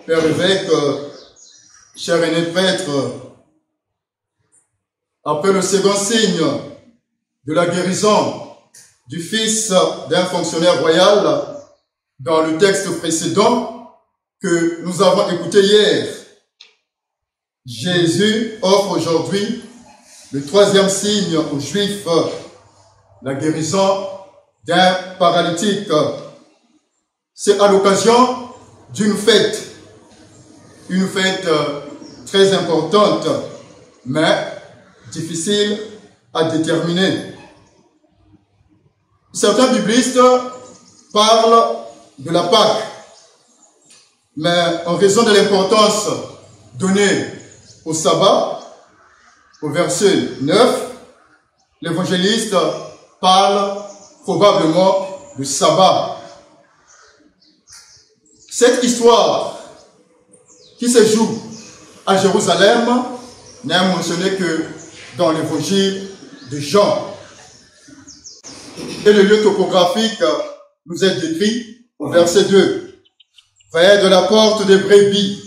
Père évêque, cher aîné prêtre, après le second signe de la guérison du fils d'un fonctionnaire royal dans le texte précédent que nous avons écouté hier, Jésus offre aujourd'hui le troisième signe aux Juifs, la guérison d'un paralytique. C'est à l'occasion d'une fête, une fête très importante, mais difficile à déterminer. Certains biblistes parlent de la Pâque, mais en raison de l'importance donnée au sabbat, au verset 9, l'évangéliste parle probablement de sabbat. Cette histoire qui se joue à Jérusalem n'est mentionnée que dans l'évangile de Jean. Et le lieu topographique nous est décrit au verset 2. Près de la porte des brebis,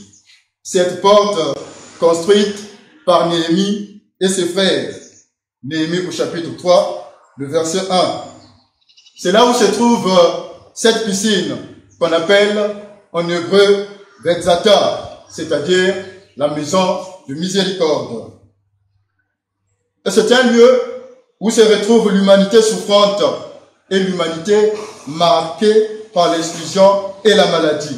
cette porte construite par Néhémie et ses frères. Néhémie au chapitre 3, le verset 1. C'est là où se trouve cette piscine qu'on appelle en hébreu Betzata, c'est-à-dire la maison de miséricorde. Et c'est un lieu où se retrouve l'humanité souffrante et l'humanité marquée par l'exclusion et la maladie.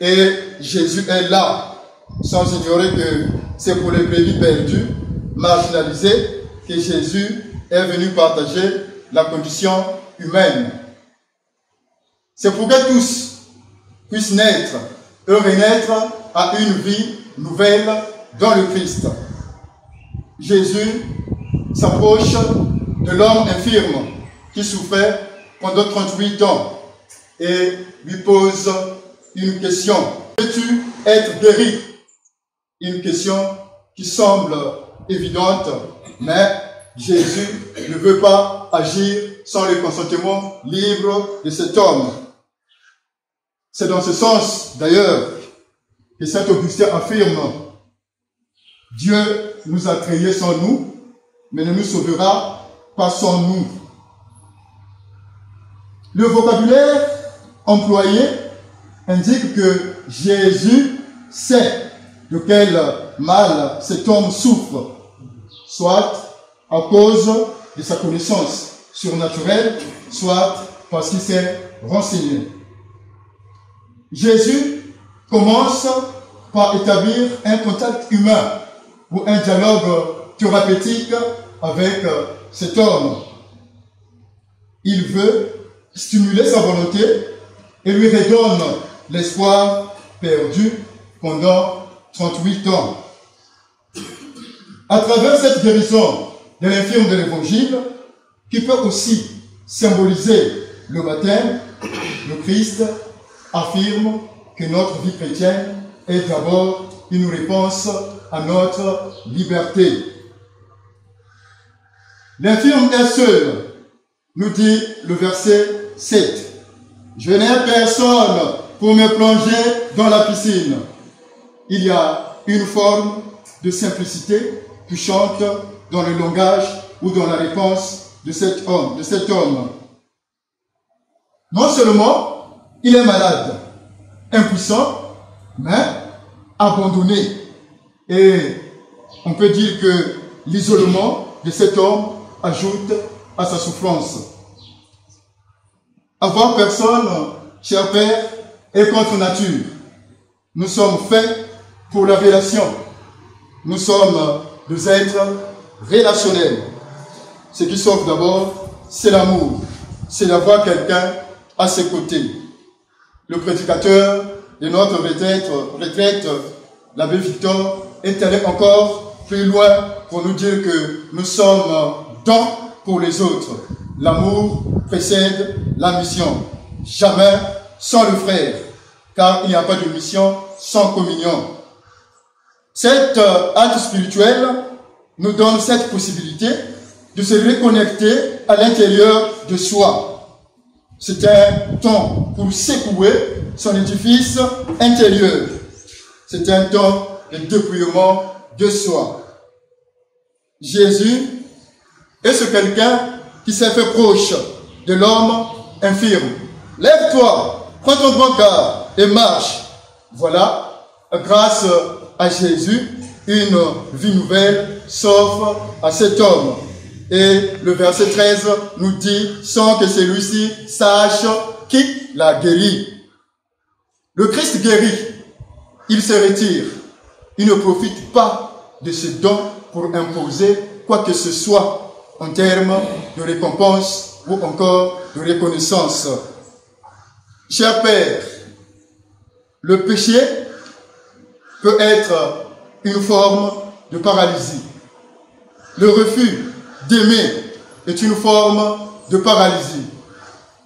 Et Jésus est là, sans ignorer que c'est pour les brebis perdus, marginalisés, que Jésus est venu partager la condition humaine. C'est pour que tous puissent naître et renaître à une vie nouvelle dans le Christ. Jésus s'approche de l'homme infirme qui souffrait pendant 38 ans et lui pose une question. Veux-tu être guéri? Une question qui semble évidente, mais Jésus ne veut pas agir sans le consentement libre de cet homme. C'est dans ce sens, d'ailleurs, que saint Augustin affirme: Dieu nous a créés sans nous, mais ne nous sauvera pas sans nous. Le vocabulaire employé indique que Jésus sait de quel mal cet homme souffre, soit à cause de sa connaissance surnaturelle, soit parce qu'il s'est renseigné. Jésus commence par établir un contact humain ou un dialogue thérapeutique avec cet homme. Il veut stimuler sa volonté et lui redonne l'espoir perdu pendant 38 ans. À travers cette guérison de l'infirme de l'Évangile, qui peut aussi symboliser le baptême, le Christ affirme que notre vie chrétienne est d'abord une réponse à notre liberté. L'infirme est seul, nous dit le verset 7. Je n'ai personne pour me plonger dans la piscine. Il y a une forme de simplicité touchante dans le langage ou dans la réponse de cet homme. Non seulement il est malade, impuissant, mais abandonné. Et on peut dire que l'isolement de cet homme ajoute à sa souffrance. Avoir personne, cher Père, est contre nature. Nous sommes faits pour la relation. Nous sommes des êtres relationnels. Ce qui sauve d'abord, c'est l'amour. C'est d'avoir quelqu'un à ses côtés. Le prédicateur de notre retraite, l'abbé Victor, est allé encore plus loin pour nous dire que nous sommes dans pour les autres. L'amour précède la mission. Jamais sans le frère, car il n'y a pas de mission sans communion. Cet acte spirituel nous donne cette possibilité de se reconnecter à l'intérieur de soi. C'est un temps pour secouer son édifice intérieur. C'est un temps de dépouillement de soi. Jésus est ce quelqu'un qui s'est fait proche de l'homme infirme. Lève-toi, prends ton brancard et marche. Voilà, grâce à Jésus, une vie nouvelle s'offre à cet homme. Et le verset 13 nous dit, sans que celui-ci sache qui l'a guéri. Le Christ guérit, il se retire. Il ne profite pas de ce don pour imposer quoi que ce soit en termes de récompense ou encore de reconnaissance. Cher Père, le péché peut être une forme de paralysie. Le refus d'aimer est une forme de paralysie.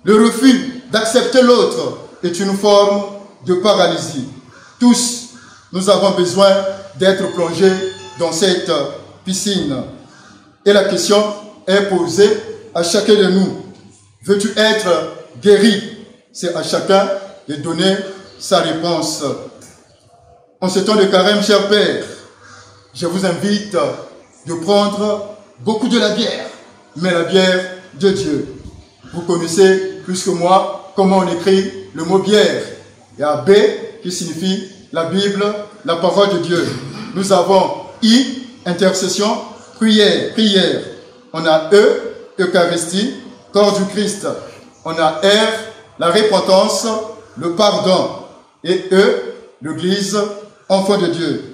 Le refus d'accepter l'autre est une forme de paralysie. Tous, nous avons besoin d'être plongés dans cette piscine. Et la question est posée à chacun de nous. Veux-tu être guéri? C'est à chacun de donner sa réponse. En ce temps de carême, cher Père, je vous invite de prendre beaucoup de la bière, mais la bière de Dieu. Vous connaissez plus que moi comment on écrit le mot bière. Il y a B qui signifie la Bible, la parole de Dieu. Nous avons I, intercession, prière, prière. On a E, Eucharistie, corps du Christ. On a R, la repentance, le pardon. Et E, l'Église, enfant de Dieu.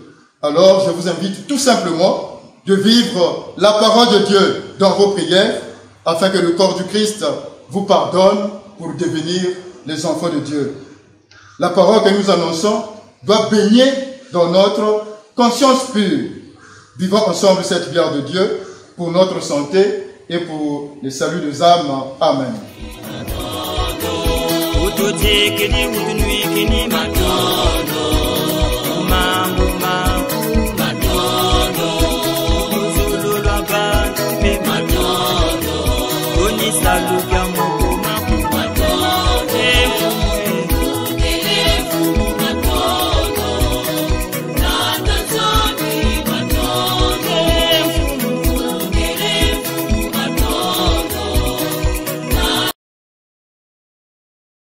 Alors, je vous invite tout simplement de vivre la parole de Dieu dans vos prières, afin que le corps du Christ vous pardonne pour devenir les enfants de Dieu. La parole que nous annonçons doit baigner dans notre conscience pure. Vivons ensemble cette bière de Dieu pour notre santé et pour le salut des âmes. Amen. Salut,